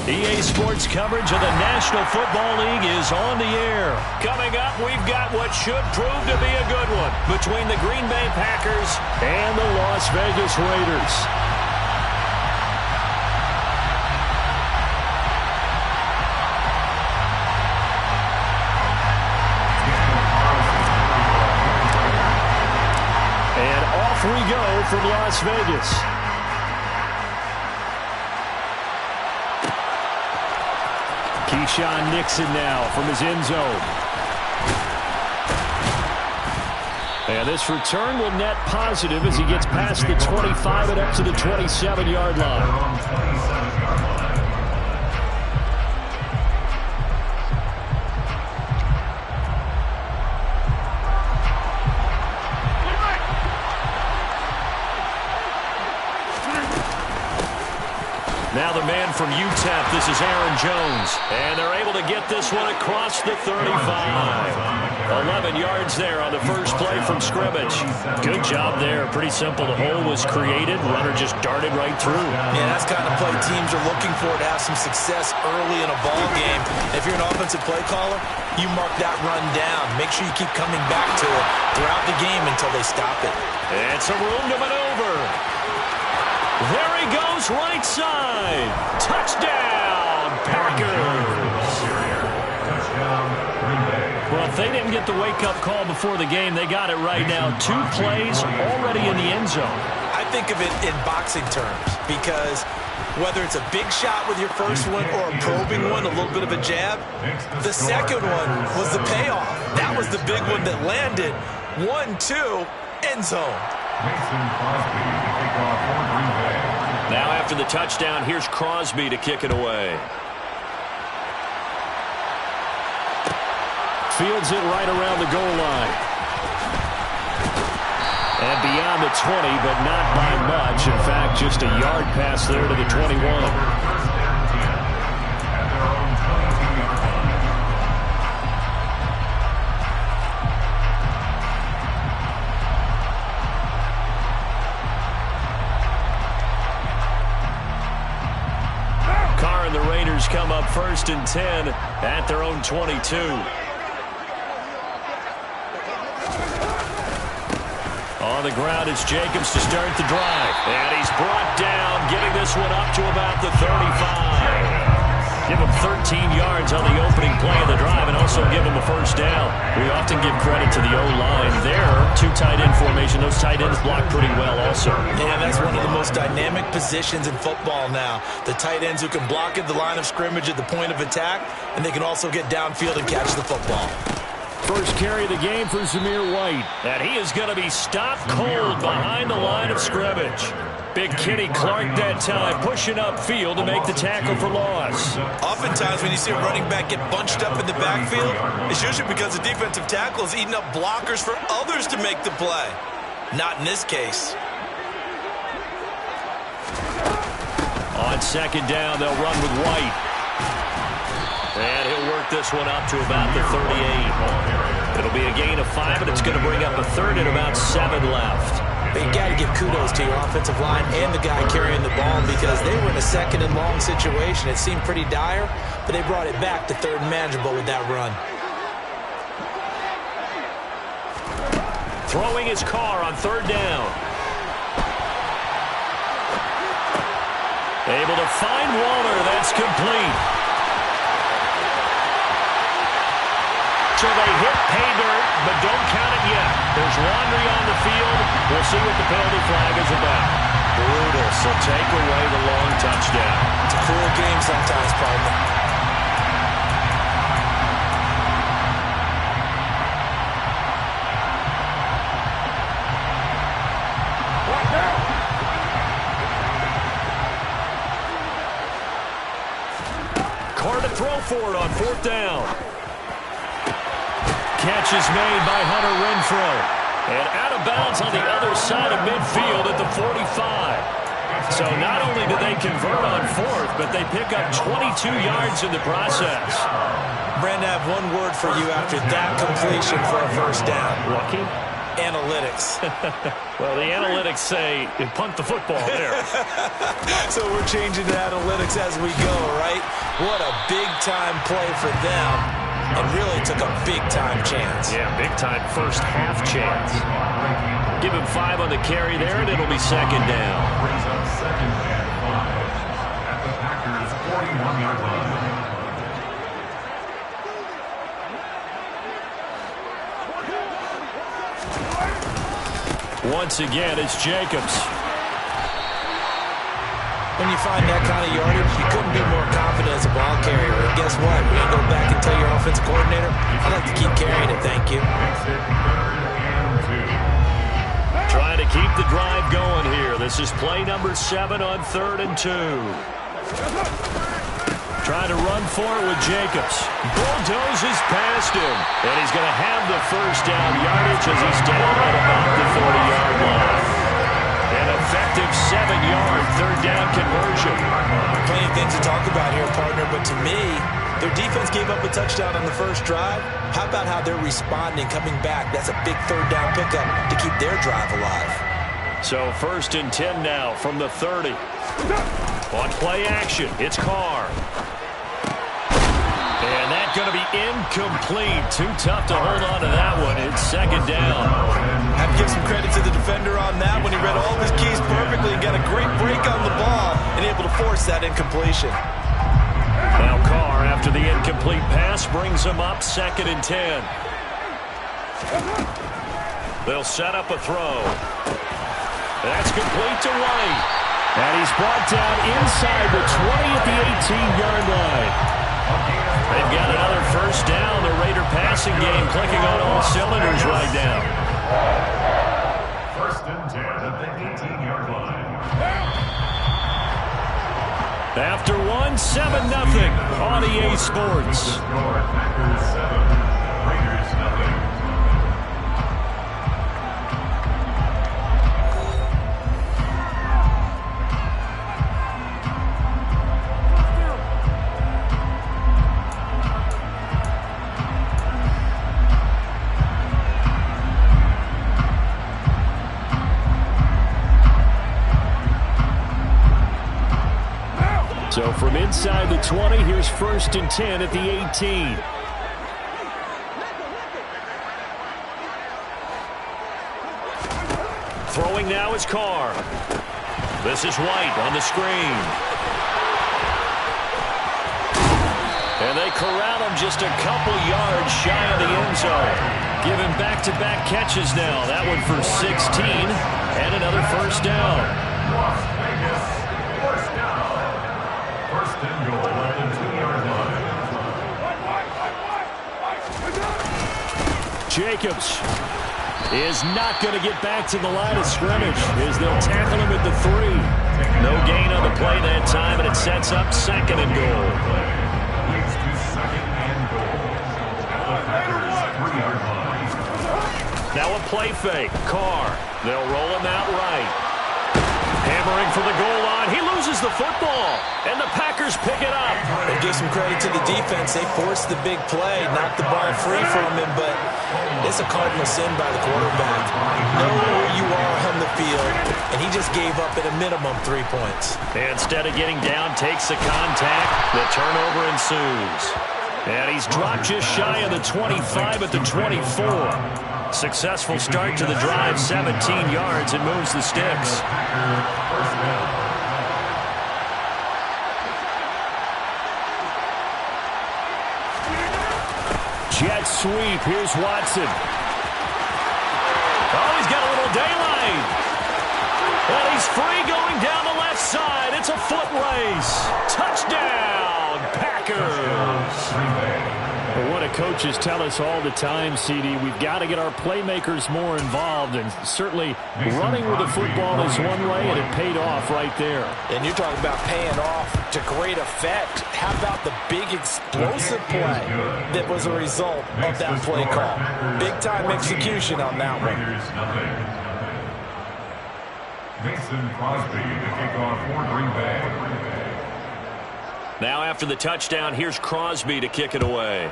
EA Sports coverage of the National Football League is on the air. Coming up, we've got what should prove to be a good one between the Green Bay Packers and the Las Vegas Raiders. And off we go from Las Vegas. Keyshawn Nixon now from his end zone. And this return will net positive as he gets past the 25 and up to the 27-yard line. Now the man from UTEP, this is Aaron Jones. And they're able to get this one across the 35. 11 yards there on the first play from scrimmage. Good job there. Pretty simple. The hole was created. Runner just darted right through. Yeah, that's the kind of play teams are looking for to have some success early in a ball game. If you're an offensive play caller, you mark that run down. Make sure you keep coming back to it throughout the game until they stop it. And some room to maneuver. There he goes, right side. Touchdown, Packers. Well, if they didn't get the wake-up call before the game, they got it right now. 2 plays already in the end zone. I think of it in boxing terms because whether it's a big shot with your first one or a probing one, a little bit of a jab, the second one was the payoff. That was the big one that landed. 1-2, end zone. Now after the touchdown, here's Crosby to kick it away. Fields it right around the goal line. And beyond the 20, but not by much. In fact, just a yard pass there to the 21. The Raiders come up 1st and 10 at their own 22. On the ground, it's Jacobs to start the drive. And he's brought down, getting this one up to about the 35. Give him 13 yards on the opening play of the drive and also give him a first down. We often give credit to the O-line there. 2 tight end formation. Those tight ends block pretty well also. Yeah, that's one of the most dynamic positions in football now. The tight ends who can block at the line of scrimmage at the point of attack, and they can also get downfield and catch the football. First carry of the game for Zamir White. And he is going to be stopped cold behind the line of scrimmage. Big Kenny Clark that time pushing upfield to make the tackle for loss. Oftentimes when you see a running back get bunched up in the backfield, it's usually because the defensive tackle is eating up blockers for others to make the play. Not in this case. On second down, they'll run with White. And he'll work this one up to about the 38. It'll be a gain of 5, and it's going to bring up a third and about 7 left. But you got to give kudos to your offensive line and the guy carrying the ball because they were in a 2nd and long situation. It seemed pretty dire, but they brought it back to 3rd and manageable with that run. Throwing his car on 3rd down. Able to find Waller. That's complete. So they hit pay dirt, but don't count it yet. There's laundry on the field. We'll see what the penalty flag is about. Brutal, so take away the long touchdown. It's a cruel game sometimes, partner. Carr to throw for it on 4th down. Catch is made by Hunter Renfrow. And out of bounds on the other side of midfield at the 45. So not only do they convert on 4th, but they pick up 22 yards in the process. Brandon, I have one word for you after that completion for a first down. Lucky? Analytics. Well, the analytics say punt the football there. So we're changing to analytics as we go, right? What a big-time play for them, and really took a big-time chance. Yeah, big-time first half chance. Give him 5 on the carry there, and it'll be second down. Brings up second and 5 at the Packers' 41-yard line. Once again, it's Jacobs. When you find that kind of yardage, you couldn't be more confident as a ball carrier. And guess what? You're going to go back and tell your offensive coordinator, I'd like to keep carrying it, thank you. Trying to keep the drive going here. This is play number 7 on 3rd and 2. Trying to run for it with Jacobs. Bulldozes past him. And he's going to have the first down yardage as he's down at about the 40-yard line. An effective 7-yard third down conversion. Plenty of things to talk about here, partner, but to me, their defense gave up a touchdown on the first drive. How about how they're responding, coming back? That's a big third down pickup to keep their drive alive. So 1st and 10 now from the 30. On play action, it's Carr. And that's going to be incomplete. Too tough to hold on to that one. It's second down. I have to give some credit to the defender on that when he read all of his keys perfectly and got a great break on the ball and able to force that incompletion. Now Carr, after the incomplete pass, brings him up 2nd and 10. They'll set up a throw. That's complete to White. And he's brought down inside the 20 at the 18-yard line. They've got another first down. The Raider passing game clicking on all cylinders right now. 1st and 10 at the 18-yard line. After 7-0 on EA Sports. Packers 7, Raiders nothing. So from inside the 20, here's 1st and 10 at the 18. Throwing now is Carr. This is White on the screen. And they corral him just a couple yards shy of the end zone. Giving back-to-back catches now. That one for 16 and another first down. First and goal at the 2-yard line. Jacobs is not going to get back to the line of scrimmage as they'll tackle him at the 3. No gain on the play that time, and it sets up 2nd and goal. Leads to 2nd and goal at the Packers' 3-yard line. Now a play fake. Carr. They'll roll him out right. Hammering for the goal line. He loses the football, and the Packers pick it up. They give some credit to the defense. They forced the big play, knocked the ball free from him, but it's a cardinal sin by the quarterback. Know where you are on the field, and he just gave up at a minimum 3 points. And instead of getting down, takes the contact. The turnover ensues. And he's dropped just shy of the 25 at the 24. Successful start to the drive, 17 yards, and moves the sticks. Jet sweep. Here's Watson. Oh, he's got a little daylight. And he's free going down the left side. It's a foot race. Touchdown, Packers. What do coaches tell us all the time, CD? We've got to get our playmakers more involved, and certainly running with the football is one way, and it paid off right there. And you're talking about paying off to great effect. How about the big explosive play that was a result of that play call? Big-time execution on that one. Mason Crosby to kick off for Green Bay. Now after the touchdown, here's Crosby to kick it away.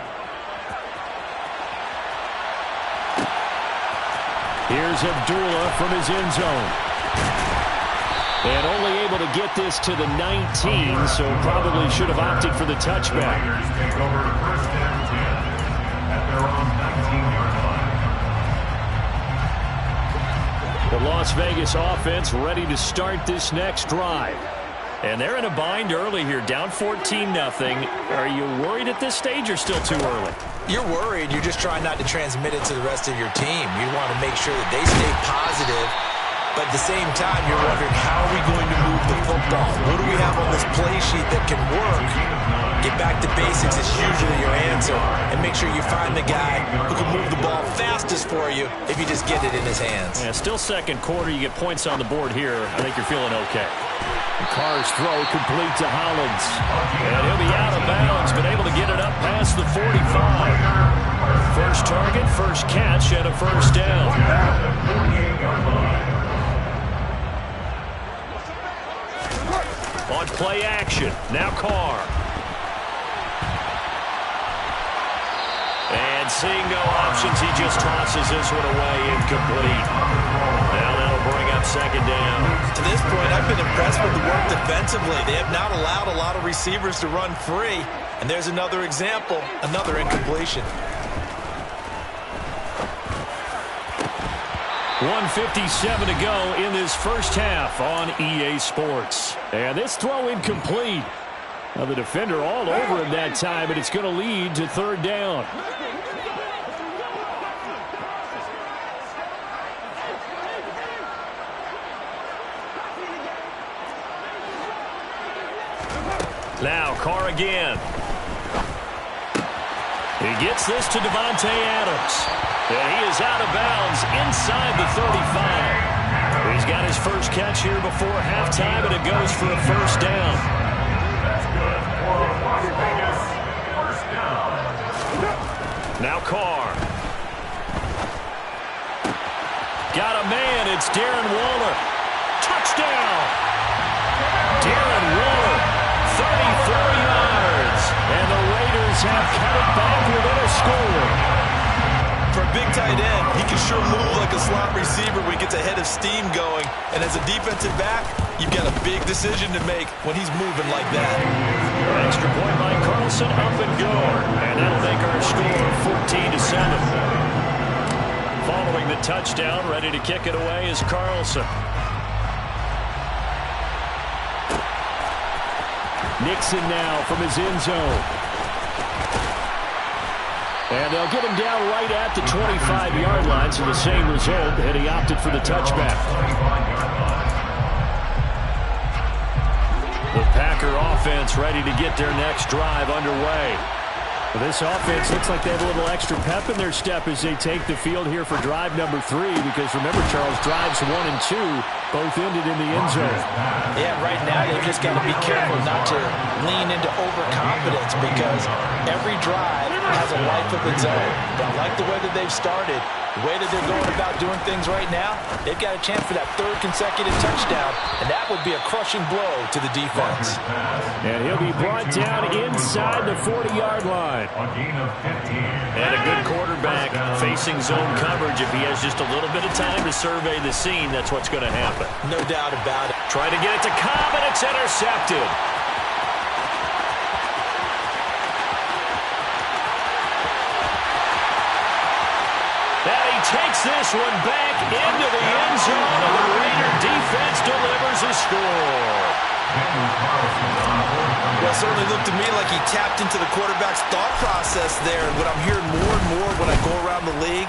Here's Abdullah from his end zone. And only able to get this to the 19, so probably should have opted for the touchback. Raiders take over first and 10 at their own 19-yard line. The Las Vegas offense ready to start this next drive. And they're in a bind early here, down 14-0. Are you worried at this stage or still too early? You're worried. You're just trying not to transmit it to the rest of your team. You want to make sure that they stay positive. But at the same time, you're wondering, how are we going to move the football? What do we have on this play sheet that can work? Get back to basics is usually your answer. And make sure you find the guy who can move the ball fastest for you if you just get it in his hands. Yeah, still second quarter. You get points on the board here. I think you're feeling okay. Carr's throw complete to Hollins. And he'll be out of bounds, but able to get it up past the 45. First target, first catch, and a first down. On play action, now Carr. And seeing no options, he just tosses this one away, incomplete. Now that'll bring up second down. To this point, I've been impressed with the work defensively. They have not allowed a lot of receivers to run free. And there's another example, another incompletion. 1:57 to go in this first half on EA Sports. And this throw incomplete. Now the defender all over him that time, and it's going to lead to third down. Now Carr again. He gets this to Devontae Adams. And he is out of bounds inside the 35. He's got his first catch here before halftime, and it goes for a first down. That's good for Las Vegas. First down. Now Carr. Got a man. It's Darren Waller. Touchdown. Darren Waller, 34 yards. And the Raiders have cut it back within a score. For a big tight end, he can sure move like a slot receiver when he gets a head of steam going. And as a defensive back, you've got a big decision to make when he's moving like that. Extra point by Carlson, up and go. And that'll make our score 14-7. Following the touchdown, ready to kick it away is Carlson. Nixon now from his end zone. And they'll get him down right at the 25-yard line, so the same result, and he opted for the touchback. The Packer offense ready to get their next drive underway. Well, this offense looks like they have a little extra pep in their step as they take the field here for drive number 3, because remember, Charles, drives 1 and 2 both ended in the end zone. Yeah, right now they've just got to be careful not to lean into overconfidence, because every drive has a life of its own. But I like the way that they've started, the way that they're going about doing things right now. They've got a chance for that third consecutive touchdown, and that would be a crushing blow to the defense. And he'll be brought down inside the 40-yard line. And a good quarterback facing zone coverage. If he has just a little bit of time to survey the scene, that's what's going to happen. No doubt about it. Trying to get it to Cobb, and it's intercepted. And he takes this one back into the end zone, and the Raider defense delivers a score. Well, it certainly looked to me like he tapped into the quarterback's thought process there. And what I'm hearing more and more when I go around the league,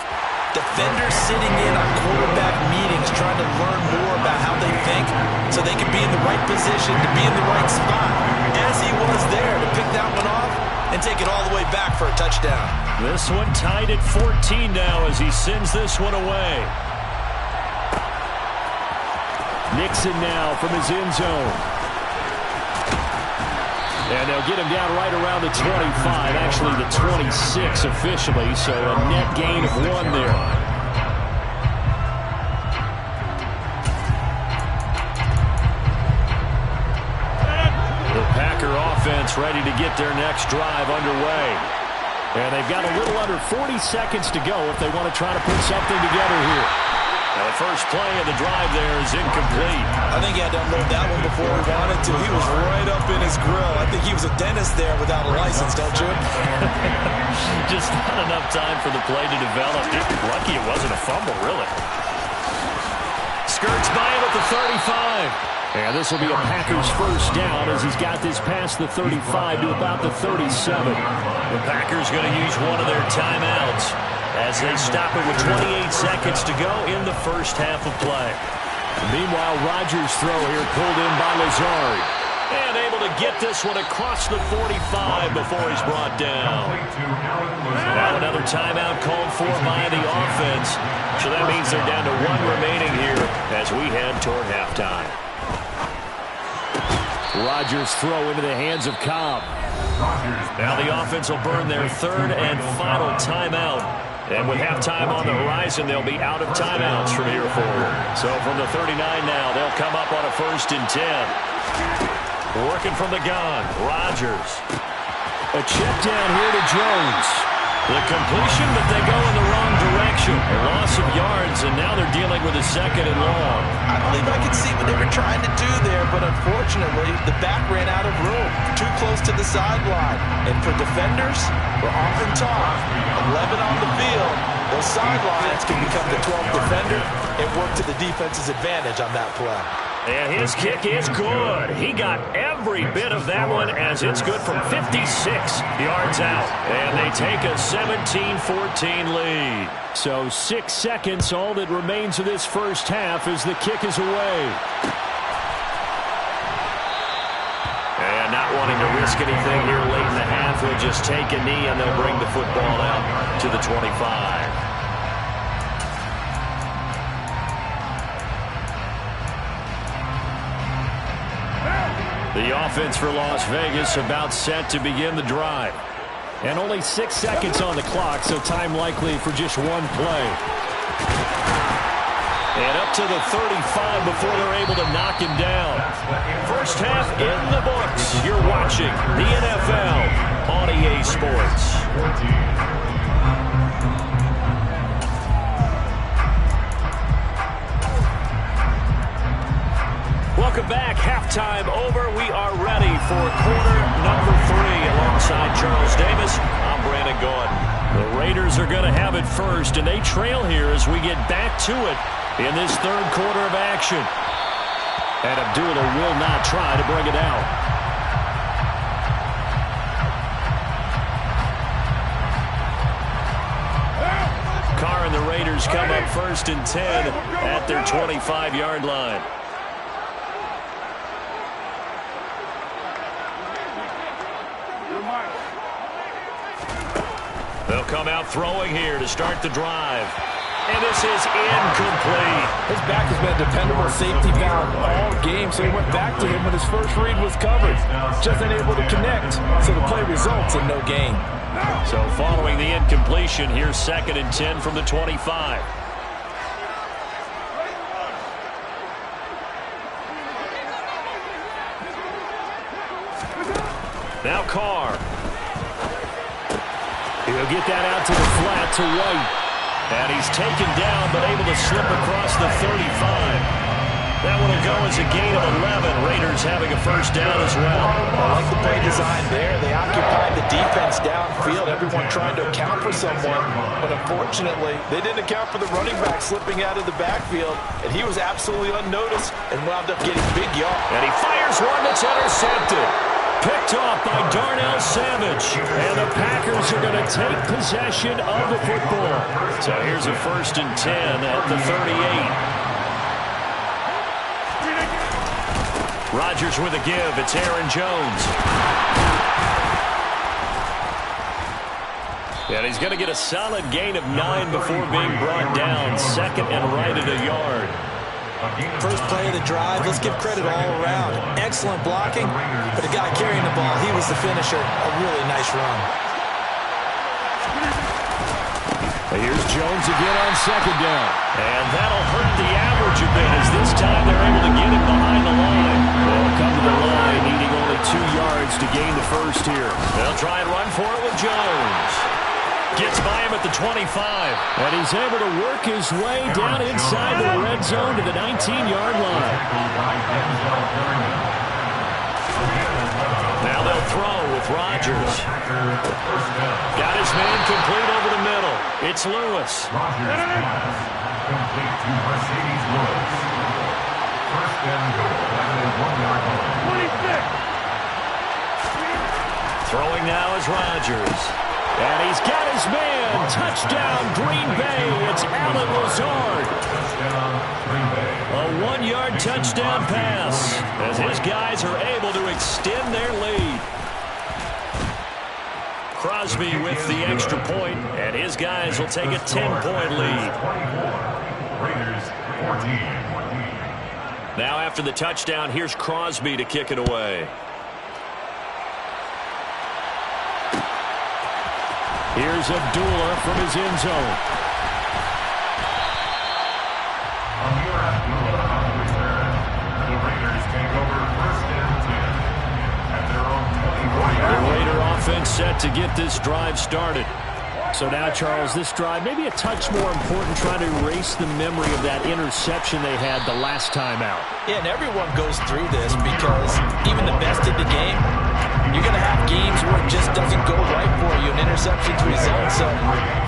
defenders sitting in on quarterback meetings trying to learn more about how they think so they can be in the right position to be in the right spot, as he was there to pick that one off and take it all the way back for a touchdown. This one tied at 14 now as he sends this one away. Nixon now from his end zone. And they'll get him down right around the 25, actually the 26 officially, so a net gain of 1 there. The Packer offense ready to get their next drive underway. And they've got a little under 40 seconds to go if they want to try to put something together here. Now the first play of the drive there is incomplete. I think he had to unload that one before he wanted to. He was right up in his grill. I think he was a dentist there without a license, don't you? Just not enough time for the play to develop. Just lucky it wasn't a fumble, really. Skirts by him at the 35. And this will be a Packers first down as he's got this past the 35 to about the 37. The Packers going to use one of their timeouts as they stop it with 28 seconds to go in the first half of play. Meanwhile, Rodgers' throw here pulled in by Lazard. And able to get this one across the 45 before he's brought down. Now another timeout called for by the offense. So that means they're down to one remaining here as we head toward halftime. Rodgers' throw into the hands of Cobb. Now the offense will burn their third and final timeout. And with halftime on the horizon, they'll be out of timeouts from here forward. So from the 39 now, they'll come up on a 1st and 10. Working from the gun, Rodgers. A check down here to Jones. The completion, but they go in the wrong direction. A loss of yards, and now they're dealing with a 2nd and long. I believe I could see what they were trying to do there, but unfortunately, the back ran out of room. Too close to the sideline. And for defenders, we're often taught, 11 on the field, those sidelines can become the 12th defender and work to the defense's advantage on that play. And his kick is good. He got every bit of that one as it's good from 56 yards out. And they take a 17-14 lead. So 6 seconds, all that remains of this first half as the kick is away. And not wanting to risk anything here late in the half, he'll just take a knee and they'll bring the football out to the 25. The offense for Las Vegas about set to begin the drive. And only 6 seconds on the clock, so time likely for just one play. And up to the 35 before they're able to knock him down. First half in the books. You're watching the NFL on EA Sports. Welcome back. Halftime over. We are ready for quarter number 3. Alongside Charles Davis, I'm Brandon Gordon. The Raiders are going to have it first, and they trail here as we get back to it in this third quarter of action. And Abdullah will not try to bring it out. Carr and the Raiders come up 1st and 10 at their 25-yard line. They'll come out throwing here to start the drive. And this is incomplete. His back has been a dependable safety valve all game, so he went back to him when his first read was covered. Just unable to connect, so the play results in no gain. So following the incompletion, here's 2nd and 10 from the 25. Now Carr. He'll get that out to the flat to White. And he's taken down but able to slip across the 35. That one will go as a gain of 11. Raiders having a first down as well. I like the play design there. They occupied the defense downfield. Everyone trying to account for someone. But unfortunately, they didn't account for the running back slipping out of the backfield. And he was absolutely unnoticed and wound up getting big yards. And he fires one that's intercepted. Picked off by Darnell Savage. And the Packers are going to take possession of the football. So here's a 1st and 10 at the 38. Rodgers with a give. It's Aaron Jones. And he's going to get a solid gain of 9 before being brought down. 2nd and right at a yard. First play of the drive, let's give credit all around. Excellent blocking, but the guy carrying the ball, he was the finisher. A really nice run. Here's Jones again on 2nd down. And that'll hurt the average a bit as this time they're able to get him behind the line. They'll come to the line, needing only 2 yards to gain the first here. They'll try and run for it with Jones. Gets by him at the 25. And he's able to work his way down inside the red zone to the 19-yard line. Now they'll throw with Rodgers. Got his man complete over the middle. It's Lewis. Complete to Mercedes Lewis. First and goal at the 1-yard line. 26. Throwing now is Rodgers. And he's got his man. Touchdown, Green Bay. It's Allen Lazard. Touchdown, Green Bay. A 1-yard touchdown pass as his guys are able to extend their lead. Crosby with the extra point, and his guys will take a 10-point lead. 24. Raiders 14. Now after the touchdown, here's Crosby to kick it away. Here's Abdullah from his end zone. Amir Abdullah on the return. The Raiders take over first and 10 at their own 24. The Raider offense set to get this drive started. So now, Charles, this drive maybe a touch more important, trying to erase the memory of that interception they had the last time out. Yeah, and everyone goes through this because even the best in the game, you're going to have games where it just doesn't go right for you, and interceptions result. So,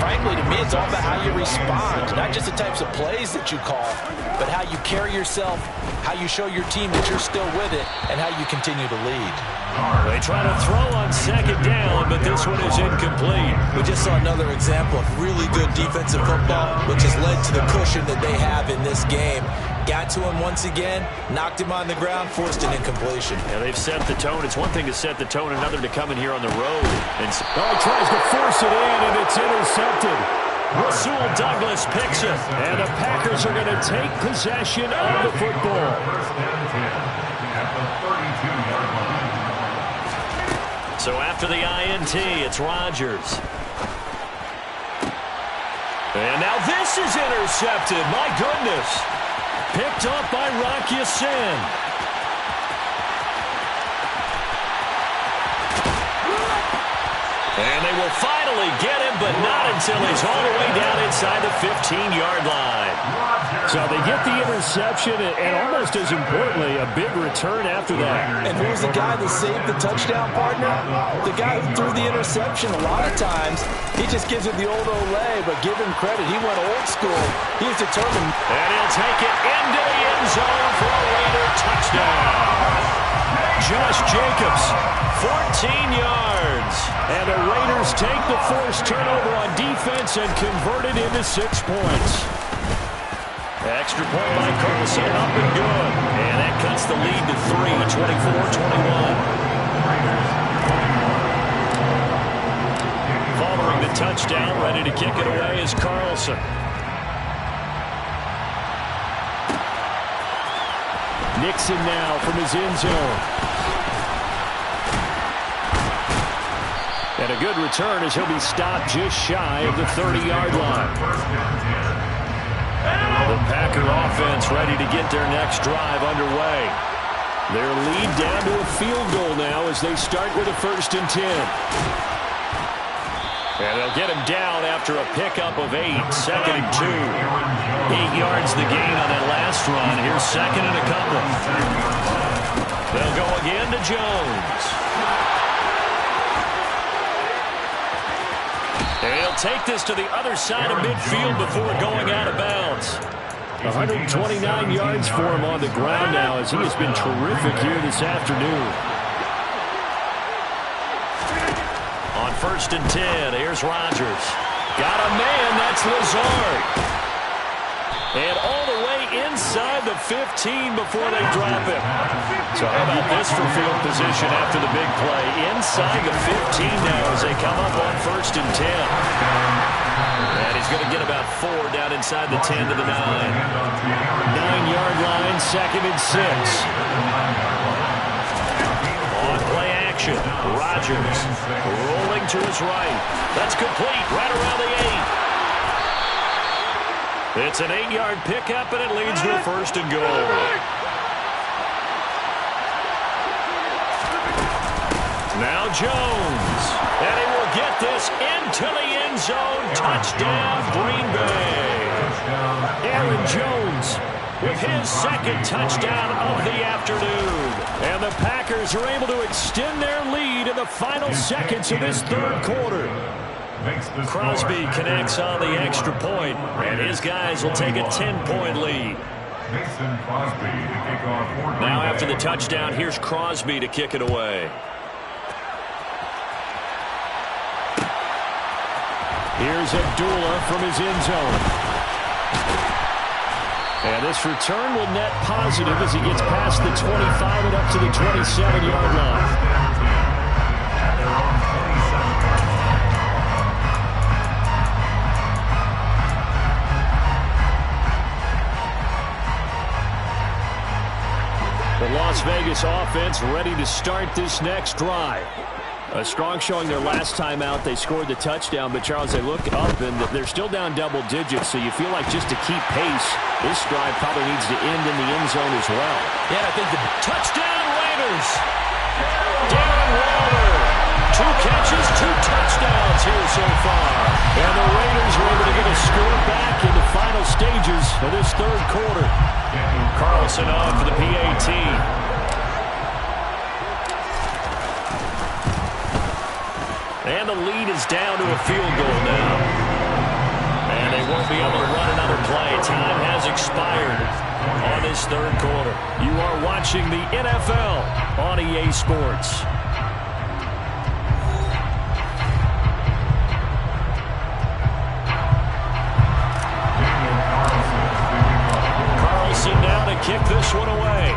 frankly, to me, it's all about how you respond, not just the types of plays that you call, but how you carry yourself, how you show your team that you're still with it, and how you continue to lead. They try to throw on second down, but this one is incomplete. We just saw another example of really good defensive football, which has led to the cushion that they have in this game. Got to him once again, knocked him on the ground, forced an incompletion. Yeah, they've set the tone. It's one thing to set the tone, another to come in here on the road. And he tries to force it in, and it's intercepted. Rasul Douglas picks it. And the Packers are going to take possession of the football. First and 10 at the 32-yard line. So after the INT, it's Rodgers. And now this is intercepted. My goodness. Picked up by Rock Ya-Sin. And they will finally get him, but not until he's all the way down inside the 15-yard line. So they get the interception, and almost as importantly, a big return after that. And who's the guy that saved the touchdown, partner? The guy who threw the interception. A lot of times, he just gives it the old Olay, but give him credit. He went old school. He's determined. And he'll take it into the end zone for a Raider touchdown. Josh Jacobs, 14 yards. And the Raiders take the forced turnover on defense and convert it into 6 points. Extra point by Carlson, up and good. And that cuts the lead to 3, 24-21. Following the touchdown, ready to kick it away is Carlson. Nixon now from his end zone. And a good return as he'll be stopped just shy of the 30-yard line. The Packer offense ready to get their next drive underway. Their lead down to a field goal now as they start with a 1st and 10. And they'll get him down after a pickup of 8, 2nd and 2. 8 yards the gain on that last run. Here's 2nd and a couple. They'll go again to Jones. And he'll take this to the other side of midfield before going out of bounds. 129 yards for him on the ground now as he has been terrific here this afternoon. On 1st and 10, here's Rodgers. Got a man, that's Lazard. And all the way inside the 15 before they drop him. So how about this for field position after the big play? Inside the 15 now as they come up on 1st and 10. And he's going to get about 4 down inside the 10 to the 9. 9-yard line, 2nd and 6. On play action, Rodgers rolling to his right. That's complete right around the 8. It's an 8-yard pickup, and it leads to a 1st and goal. Now Jones. And he will get this into the end zone. Touchdown, Green Bay. Aaron Jones with his second touchdown of the afternoon. And the Packers are able to extend their lead in the final seconds of this third quarter. Crosby connects on the extra point, and his guys will take a 10-point lead. Now after the touchdown, here's Crosby to kick it away. Here's Abdullah from his end zone. And this return will net positive as he gets past the 25 and up to the 27-yard line. The Las Vegas offense ready to start this next drive. A strong showing their last time out. They scored the touchdown, but Charles, they look up and they're still down double digits, so you feel like just to keep pace, this drive probably needs to end in the end zone as well. Yeah, I think the touchdown Raiders. Darren Waller. 2 catches, 2 touchdowns here so far. And the Raiders are able to get a score back in the final stages of this third quarter. Carlson on for the PAT. And the lead is down to a field goal now. And they won't be able to run another play. Time has expired on this third quarter. You are watching the NFL on EA Sports. Carlson now to kick this one away.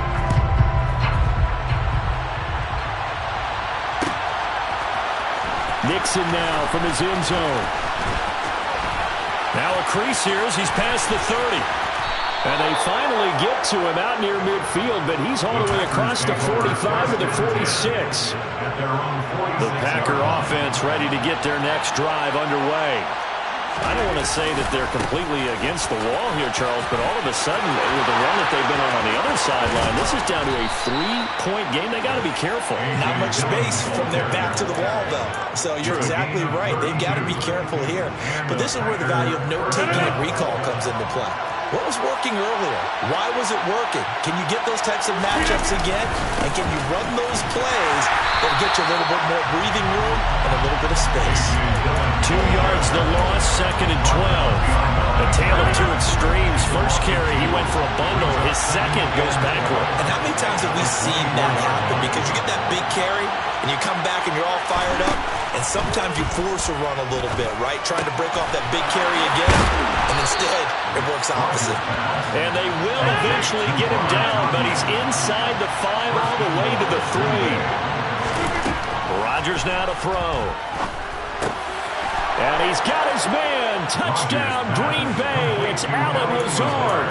Nixon now from his end zone. Now a crease here as he's past the 30. And they finally get to him out near midfield, but he's all the way across the 45 to the 46. The Packer offense ready to get their next drive underway. I don't want to say that they're completely against the wall here, Charles, but all of a sudden, with the run that they've been on the other sideline, this is down to a 3-point game. They got to be careful. Not much space from their back to the wall, though. So you're exactly right. They've got to be careful here. But this is where the value of note-taking and recall comes into play. What was working earlier? Why was it working? Can you get those types of matchups again? And can you run those plays that'll get you a little bit more breathing room and a little bit of space? 2 yards the loss, 2nd and 12. A tale of two extremes. First carry, he went for a bundle. His second goes backward. And how many times have we seen that happen? Because you get that big carry, and you come back and you're all fired up, and sometimes you force a run a little bit, right? Trying to break off that big carry again, and instead it works opposite. And they will eventually get him down, but he's inside the 5 all the way to the 3. Rodgers now to throw. And he's got his man. Touchdown, Green Bay. It's Allen Lazard.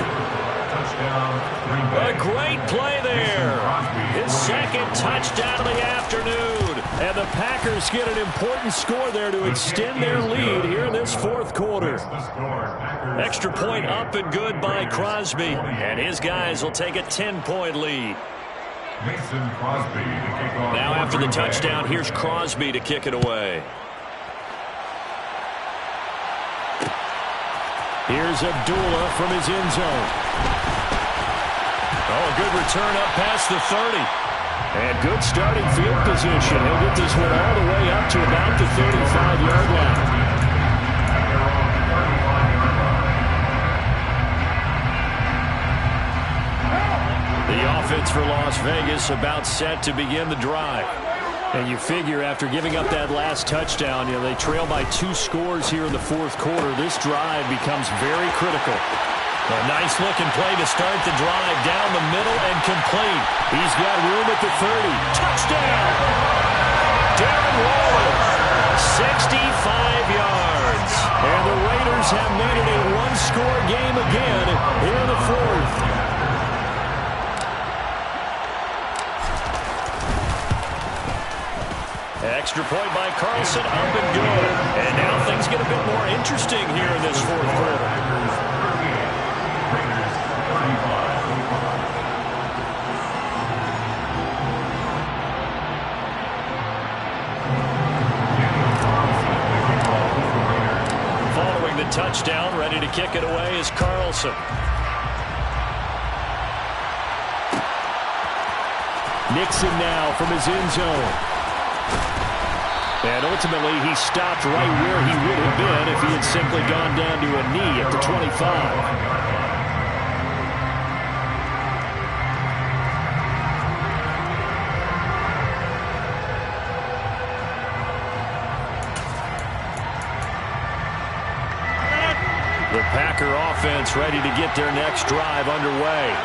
A great play there. His second touchdown of the afternoon. And the Packers get an important score there to extend their lead here in this fourth quarter. Extra point up and good by Crosby. And his guys will take a 10-point lead. Now after the touchdown, here's Crosby to kick it away. Here's Abdullah from his end zone. Oh, a good return up past the 30. And good starting field position. He'll get this one all the way up to about the 35-yard line. The offense for Las Vegas about set to begin the drive. And you figure after giving up that last touchdown, they trail by 2 scores here in the fourth quarter. This drive becomes very critical. A nice-looking play to start the drive down the middle and complete. He's got room at the 30. Touchdown! Darren Waller, 65 yards. And the Raiders have made it a one-score game again here in the fourth. Extra point by Carlson, up and good. And now things get a bit more interesting here in this fourth quarter. touchdown. Ready to kick it away is Carlson. Nixon now from his end zone. And ultimately, he stopped right where he would have been if he had simply gone down to a knee at the 25. The Packer offense ready to get their next drive underway.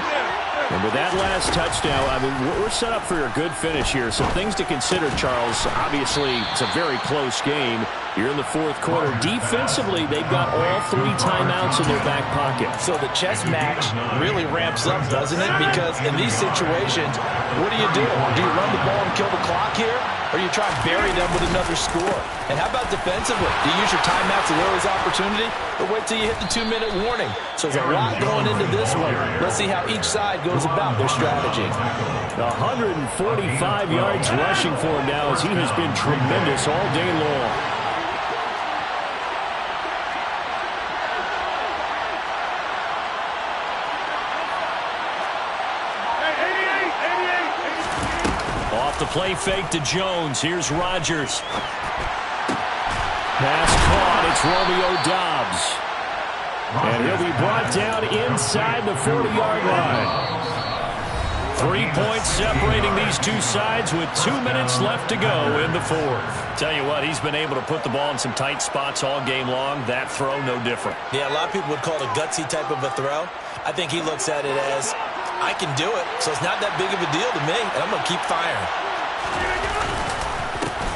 And with that last touchdown, I mean, we're set up for a good finish here. Some things to consider, Charles. Obviously, it's a very close game. You're in the fourth quarter. Defensively, they've got all 3 timeouts in their back pocket. So the chess match really ramps up, doesn't it? Because in these situations, what do? Do you run the ball and kill the clock here? Or you try and bury them with another score? And how about defensively? Do you use your timeouts at earliest opportunity? Or wait till you hit the 2-minute warning? So there's a lot going into this one. Let's see how each side goes about their strategy. 145 yards rushing for him now as he has been tremendous all day long. Off the play fake to Jones. Here's Rodgers. Pass caught. It's Romeo Doubs. And he'll be brought down inside the 40-yard line. 3 points separating these two sides with 2 minutes left to go in the fourth. Tell you what, he's been able to put the ball in some tight spots all game long. That throw, no different. Yeah, a lot of people would call it a gutsy type of a throw. I think he looks at it as, I can do it, so it's not that big of a deal to me, and I'm going to keep firing.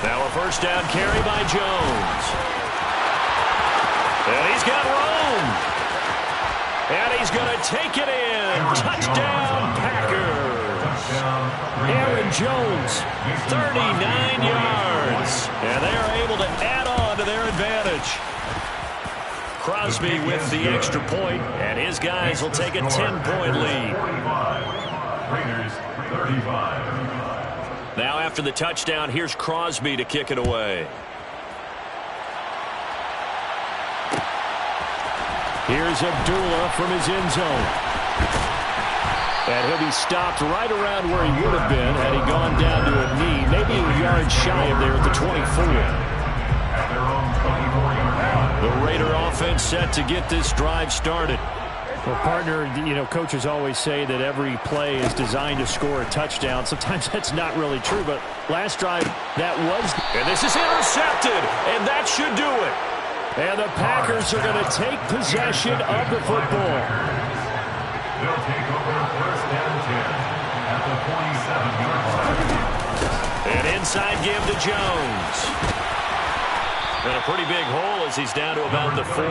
Now a first down carry by Jones. And he's got room. And he's going to take it in. Touchdown, Packers. Aaron Jones, 39 yards. And they are able to add on to their advantage. Crosby with the extra point, and his guys will take a 10-point lead. Raiders 35. Now after the touchdown, here's Crosby to kick it away. Here's Abdullah from his end zone. And he'll be stopped right around where he would have been had he gone down to a knee, maybe a yard shy of there at the 24. At their own 24-yard line. The Raider offense set to get this drive started. Well, partner, you know, coaches always say that every play is designed to score a touchdown. Sometimes that's not really true, but last drive, that was. And this is intercepted, and that should do it. And the Packers are going to take possession of the football. They'll take over first and 10 at the 47-yard line. An inside give to Jones. And a pretty big hole as he's down to about the 40.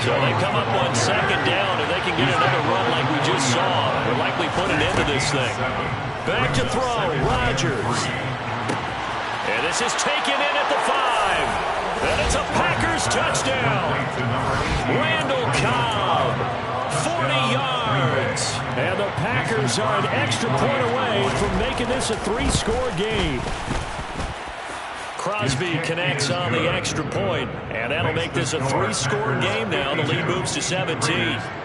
So they come up on second down, and they can get another run like we just saw. They're likely put an end to this thing. Back to throw, Rodgers. And this is taken in at the 5. And it's a Packers touchdown. Randall Cobb, 40 yards. And the Packers are an extra point away from making this a 3-score game. Crosby connects on the extra point, and that'll make this a 3-score game now. The lead moves to 17.